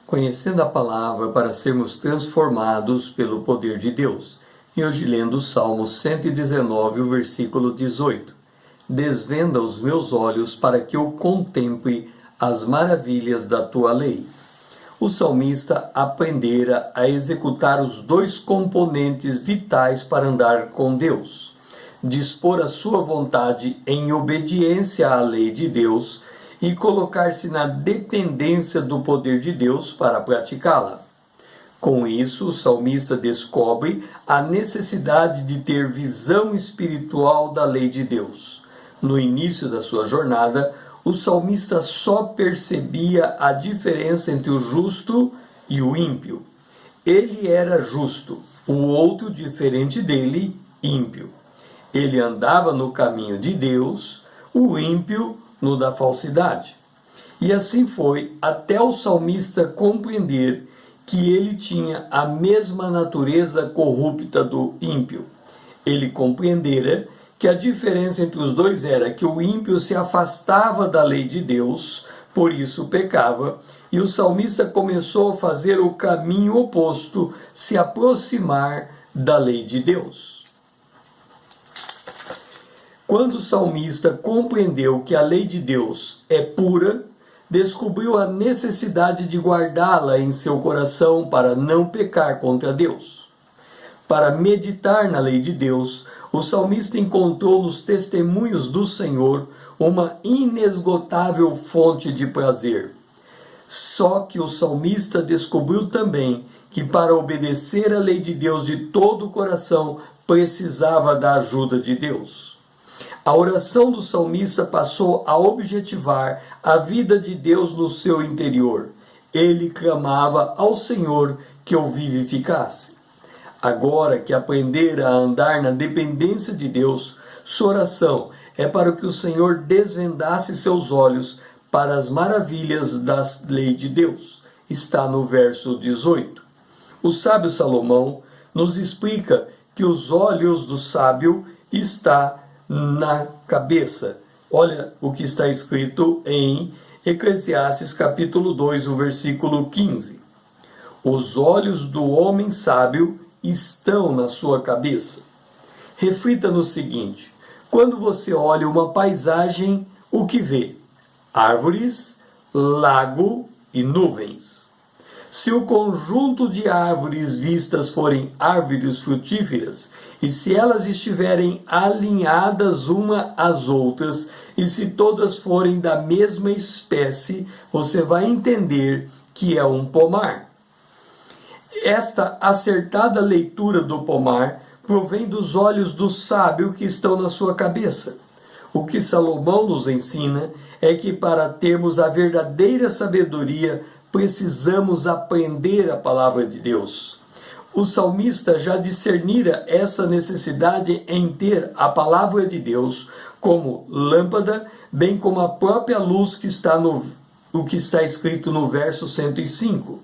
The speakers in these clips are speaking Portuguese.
Conhecendo a palavra para sermos transformados pelo poder de Deus. E hoje lendo o Salmo 119, o versículo 18. Desvenda os meus olhos para que eu contemple as maravilhas da tua lei. O salmista aprendera a executar os dois componentes vitais para andar com Deus: dispor a sua vontade em obediência à lei de Deus e colocar-se na dependência do poder de Deus para praticá-la. Com isso, o salmista descobre a necessidade de ter visão espiritual da lei de Deus. No início da sua jornada, o salmista só percebia a diferença entre o justo e o ímpio. Ele era justo, o outro, diferente dele, ímpio. Ele andava no caminho de Deus, o ímpio no da falsidade. E assim foi até o salmista compreender que ele tinha a mesma natureza corrupta do ímpio. Ele compreendera que a diferença entre os dois era que o ímpio se afastava da lei de Deus, por isso pecava, e o salmista começou a fazer o caminho oposto, se aproximar da lei de Deus. Quando o salmista compreendeu que a lei de Deus é pura, descobriu a necessidade de guardá-la em seu coração para não pecar contra Deus. Para meditar na lei de Deus, o salmista encontrou nos testemunhos do Senhor uma inesgotável fonte de prazer. Só que o salmista descobriu também que para obedecer à lei de Deus de todo o coração, precisava da ajuda de Deus. A oração do salmista passou a objetivar a vida de Deus no seu interior. Ele clamava ao Senhor que o vivificasse. Agora que aprendera a andar na dependência de Deus, sua oração é para que o Senhor desvendasse seus olhos para as maravilhas da lei de Deus. Está no verso 18. O sábio Salomão nos explica que os olhos do sábio estão na cabeça. Olha o que está escrito em Eclesiastes capítulo 2, o versículo 15. Os olhos do homem sábio estão na sua cabeça. Reflita no seguinte: quando você olha uma paisagem, o que vê? Árvores, lago e nuvens. Se o conjunto de árvores vistas forem árvores frutíferas, e se elas estiverem alinhadas uma às outras, e se todas forem da mesma espécie, você vai entender que é um pomar. Esta acertada leitura do pomar provém dos olhos do sábio que estão na sua cabeça. O que Salomão nos ensina é que para termos a verdadeira sabedoria, precisamos aprender a palavra de Deus. O salmista já discernira essa necessidade em ter a palavra de Deus como lâmpada, bem como a própria luz que está o que está escrito no verso 105.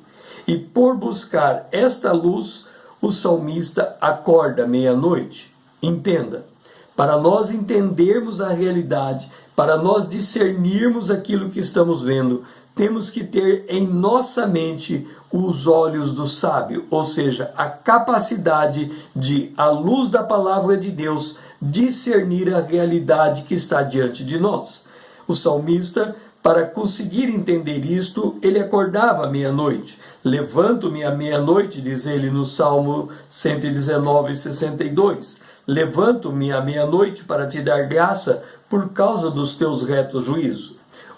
E por buscar esta luz, o salmista acorda meia-noite. Entenda, para nós entendermos a realidade, para nós discernirmos aquilo que estamos vendo, temos que ter em nossa mente os olhos do sábio, ou seja, a capacidade de, à luz da palavra de Deus, discernir a realidade que está diante de nós. O salmista, para conseguir entender isto, ele acordava à meia-noite. Levanto-me à meia-noite, diz ele no Salmo 119, 62. Levanto-me à meia-noite para te dar graça por causa dos teus retos juízos.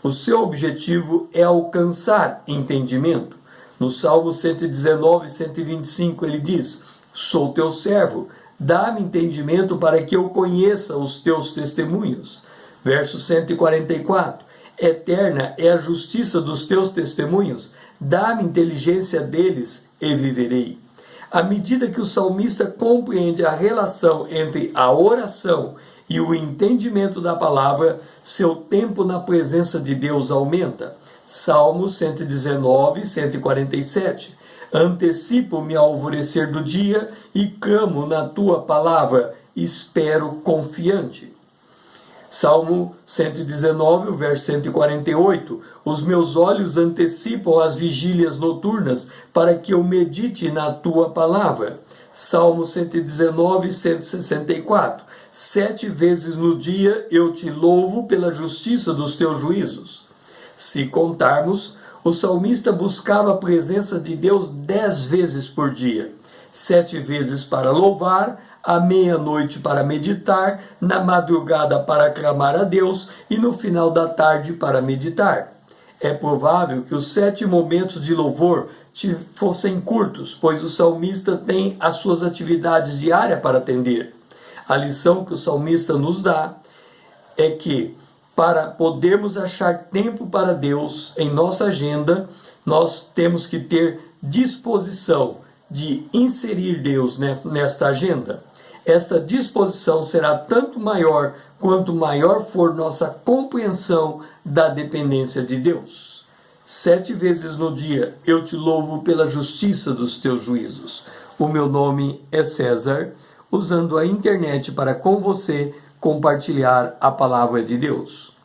O seu objetivo é alcançar entendimento. No Salmo 119, 125, ele diz: sou teu servo, dá-me entendimento para que eu conheça os teus testemunhos. Verso 144, eterna é a justiça dos teus testemunhos, dá-me inteligência deles e viverei. À medida que o salmista compreende a relação entre a oração e o entendimento da palavra, seu tempo na presença de Deus aumenta. Salmo 119, 147. Antecipo-me ao alvorecer do dia e clamo na tua palavra, espero confiante. Salmo 119, o verso 148, os meus olhos antecipam as vigílias noturnas para que eu medite na tua palavra. Salmo 119, 164, 7 vezes no dia eu te louvo pela justiça dos teus juízos. Se contarmos, o salmista buscava a presença de Deus 10 vezes por dia, 7 vezes para louvar, à meia-noite para meditar, na madrugada para clamar a Deus e no final da tarde para meditar. É provável que os 7 momentos de louvor fossem curtos, pois o salmista tem as suas atividades diárias para atender. A lição que o salmista nos dá é que, para podermos achar tempo para Deus em nossa agenda, nós temos que ter disposição de inserir Deus nesta agenda. Esta disposição será tanto maior quanto maior for nossa compreensão da dependência de Deus. 7 vezes no dia eu te louvo pela justiça dos teus juízos. O meu nome é César, usando a internet para com você compartilhar a palavra de Deus.